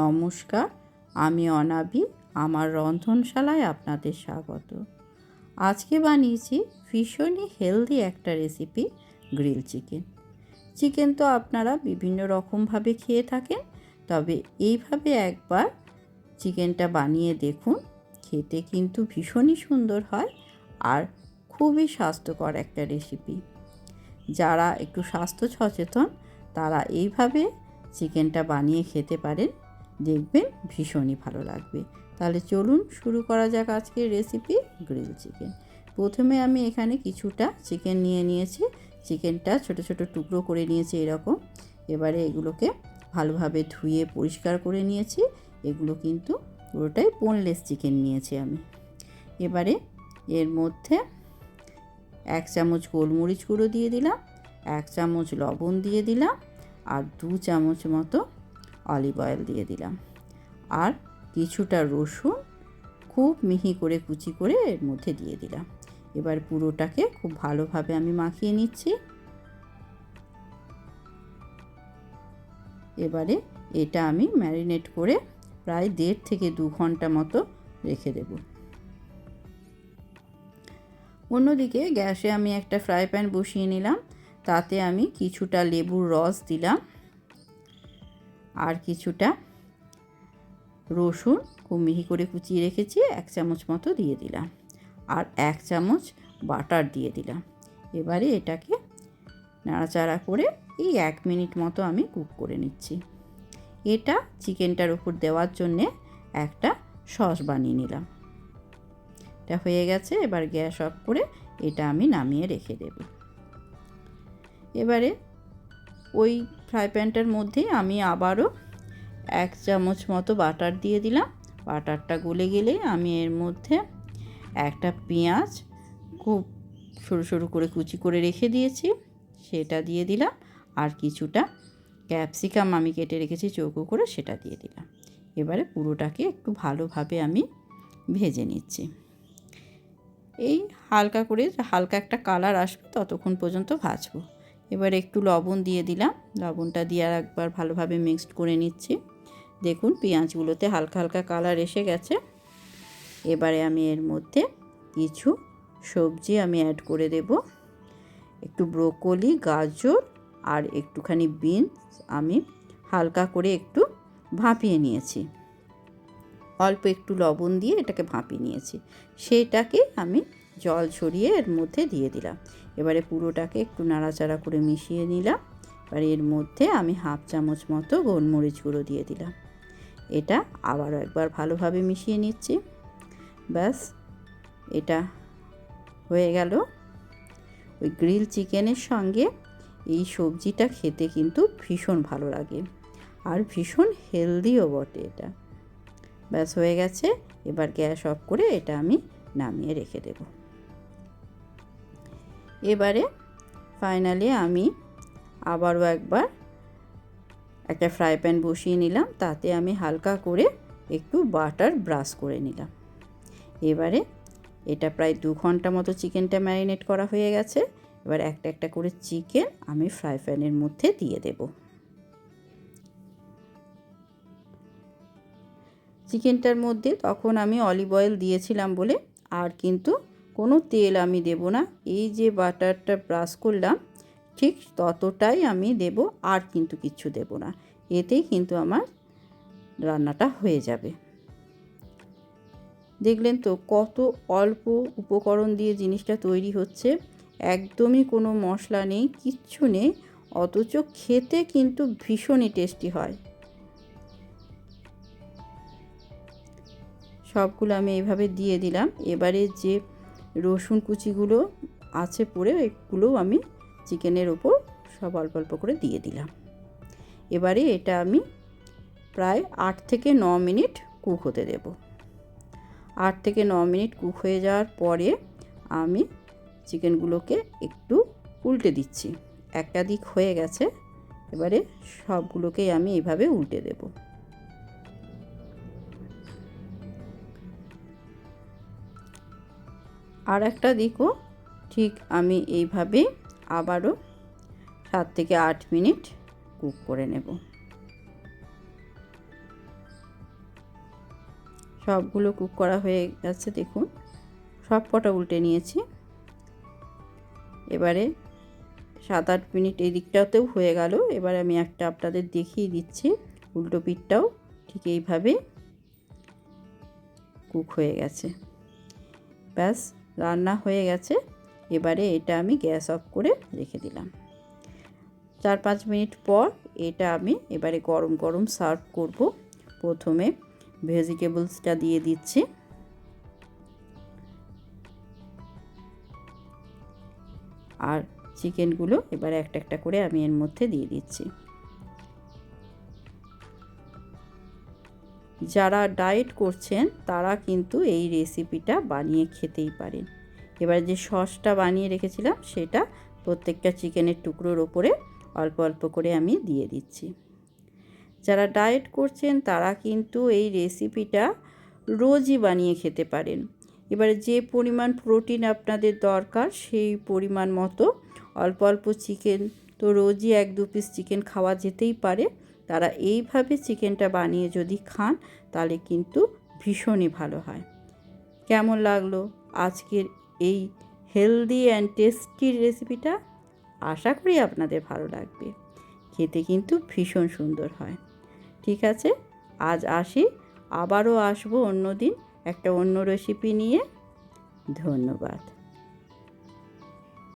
নমস্কার, আমি অনাবি। আমার রন্ধনশালায় আপনাদের স্বাগত। আজকে বানিয়েছি ভীষণই হেলদি একটা রেসিপি, গ্রিল চিকেন। চিকেন তো আপনারা বিভিন্ন রকমভাবে খেয়ে থাকেন, তবে এইভাবে একবার চিকেনটা বানিয়ে দেখুন। খেতে কিন্তু ভীষণই সুন্দর হয় আর খুবই স্বাস্থ্যকর একটা রেসিপি। যারা একটু স্বাস্থ্য সচেতন তারা এইভাবে চিকেনটা বানিয়ে খেতে পারেন, দেখবেন ভীষণই ভালো লাগবে। তাহলে চলুন শুরু করা যাক আজকের রেসিপি, গ্রিল চিকেন। প্রথমে আমি এখানে কিছুটা চিকেন নিয়েছি। চিকেনটা ছোট ছোট টুকরো করে নিয়েছি এরকম। এবারে এগুলোকে ভালোভাবে ধুয়ে পরিষ্কার করে নিয়েছি। এগুলো কিন্তু পুরোটাই বোনলেস চিকেন নিয়েছি আমি। এবারে এর মধ্যে 1 চামচ গোলমরিচ গুঁড়ো দিয়ে দিলাম, 1 চামচ লবণ দিয়ে দিলাম, আর 2 চামচ মতো অলিভ অয়েল দিয়ে দিলাম, আর কিছুটা রসুন খুব মিহি করে কুচি করে এর মধ্যে দিয়ে দিলাম। এবার পুরোটাকে খুব ভালোভাবে আমি মাখিয়ে নিচ্ছি। এবারে এটা আমি ম্যারিনেট করে প্রায় 1.5 থেকে 2 ঘন্টা মতো রেখে দেব। অন্যদিকে গ্যাসে আমি একটা ফ্রাই প্যান বসিয়ে নিলাম। তাতে আমি কিছুটা লেবুর রস দিলাম, আর কিছুটা রসুন খুব মিহি করে কুচিয়ে রেখেছি 1 চামচ মতো দিয়ে দিলাম, আর 1 চামচ বাটার দিয়ে দিলাম। এবারে এটাকে নাড়াচাড়া করে এই 1 মিনিট মতো আমি কুক করে নিচ্ছি। এটা চিকেনটার উপর দেওয়ার জন্যে একটা সস বানিয়ে নিলাম। এটা হয়ে গেছে। এবার গ্যাস অফ করে এটা আমি নামিয়ে রেখে দেব। এবারে ওই ফ্রাই প্যানটার মধ্যেই আমি আবারও 1 চামচ মতো বাটার দিয়ে দিলাম। বাটারটা গলে গেলে আমি এর মধ্যে একটা পেঁয়াজ খুব সরু সরু করে কুচি করে রেখে দিয়েছি, সেটা দিয়ে দিলাম, আর কিছুটা ক্যাপসিকাম আমি কেটে রেখেছি চৌকো করে, সেটা দিয়ে দিলাম। এবারে পুরোটাকে একটু ভালোভাবে আমি ভেজে নিচ্ছি। এই হালকা একটা কালার আসবে ততক্ষণ পর্যন্ত ভাজবো। এবার একটু লবণ দিয়ে দিলাম। লবণটা দিয়ে আর একবার ভালোভাবে মিক্সড করে নিচ্ছি। দেখুন পেঁয়াজগুলোতে হালকা হালকা কালার এসে গেছে। এবারে আমি এর মধ্যে কিছু সবজি আমি অ্যাড করে দেব। একটু ব্রোকলি, গাজর আর একটুখানি বিনস আমি হালকা করে একটু ভাপিয়ে নিয়েছি। অল্প একটু লবণ দিয়ে এটাকে ভাপিয়ে নিয়েছি। সেটাকে আমি জল ছড়িয়ে এর মধ্যে দিয়ে দিলাম। এবারে পুরোটাকে একটু নাড়াচাড়া করে মিশিয়ে নিলাম। এবার এর মধ্যে আমি 1/2 চামচ মতো গোলমরিচ গুঁড়ো দিয়ে দিলাম। এটা আবারও একবার ভালোভাবে মিশিয়ে নিচ্ছি। ব্যাস, এটা হয়ে গেল। ওই গ্রিল চিকেনের সঙ্গে এই সবজিটা খেতে কিন্তু ভীষণ ভালো লাগে, আর ভীষণ হেলদিও বটে এটা। ব্যাস হয়ে গেছে। এবার গ্যাস অফ করে এটা আমি নামিয়ে রেখে দেব। এবারে ফাইনালি আমি আবারও একবার একটা ফ্রাই প্যান বসিয়ে নিলাম। তাতে আমি হালকা করে একটু বাটার ব্রাশ করে নিলাম। এবারে এটা প্রায় 2 ঘন্টা মতো চিকেনটা ম্যারিনেট করা হয়ে গেছে। এবার একটা একটা করে চিকেন আমি ফ্রাই প্যানের মধ্যে দিয়ে দেব। চিকেনটার মধ্যে তখন আমি অলিভ অয়েল দিয়েছিলাম বলে আর কিন্তু কোনো তেল আমি দেব না। এই যে বাটারটা ব্রাশ করলাম ঠিক ততটাই আমি দেব, আর কিন্তু কিচ্ছু দেব না। এতেই কিন্তু আমার রান্নাটা হয়ে যাবে। দেখলেন তো কত অল্প উপকরণ দিয়ে জিনিসটা তৈরি হচ্ছে। একদমই কোনো মশলা নেই, কিচ্ছু নেই, অথচ খেতে কিন্তু ভীষণই টেস্টি হয়। সবগুলো আমি এইভাবে দিয়ে দিলাম। এবারে যে রসুন কুচিগুলো আছে পড়ে, এগুলোও আমি চিকেনের ওপর সব অল্প অল্প করে দিয়ে দিলাম। এবারে এটা আমি প্রায় 8 থেকে 9 মিনিট কুক হতে দেব। 8 থেকে 9 মিনিট কুক হয়ে যাওয়ার পরে আমি চিকেনগুলোকে একটু উল্টে দিচ্ছি। একটা দিক হয়ে গেছে, এবারে সবগুলোকেই আমি এইভাবে উল্টে দেব। আর একটা দিকও ঠিক আমি এইভাবে আবারও 7 থেকে 8 মিনিট কুক করে নেব। সবগুলো কুক করা হয়ে গেছে, দেখুন সব কটা উল্টে নিয়েছি। এবারে 7-8 মিনিট এই দিকটাতেও হয়ে গেল। এবার আমি একটা আপনাদের দেখিয়ে দিচ্ছি, উল্টো পিঠটাও ঠিক এইভাবে কুক হয়ে গেছে। ব্যাস, রান্না হয়ে গেছে। এবারে এটা আমি গ্যাস অফ করে রেখে দিলাম। 4-5 মিনিট পর এটা আমি এবারে গরম গরম সার্ভ করব। প্রথমে ভেজিটেবলসটা দিয়ে দিচ্ছি, আর চিকেনগুলো এবার একটা একটা করে আমি এর মধ্যে দিয়ে দিচ্ছি। যারা ডায়েট করছেন তারা কিন্তু এই রেসিপিটা বানিয়ে খেতেই পারেন। এবার যে সসটা বানিয়ে রেখেছিলাম সেটা প্রত্যেকটা চিকেনের টুকরোর ওপরে অল্প অল্প করে আমি দিয়ে দিচ্ছি। যারা ডায়েট করছেন তারা কিন্তু এই রেসিপিটা রোজই বানিয়ে খেতে পারেন। এবারে যে পরিমাণ প্রোটিন আপনাদের দরকার সেই পরিমাণ মতো অল্প অল্প চিকেন তো রোজই 1-2 পিস চিকেন খাওয়া যেতেই পারে। তারা এইভাবে চিকেনটা বানিয়ে যদি খান তাহলে কিন্তু ভীষণই ভালো হয়। কেমন লাগলো আজকের এই হেলদি অ্যান্ড টেস্টি রেসিপিটা? আশা করি আপনাদের ভালো লাগবে। খেতে কিন্তু ভীষণ সুন্দর হয়। ঠিক আছে, আজ আসি, আবারও আসবো অন্য দিন একটা অন্য রেসিপি নিয়ে। ধন্যবাদ।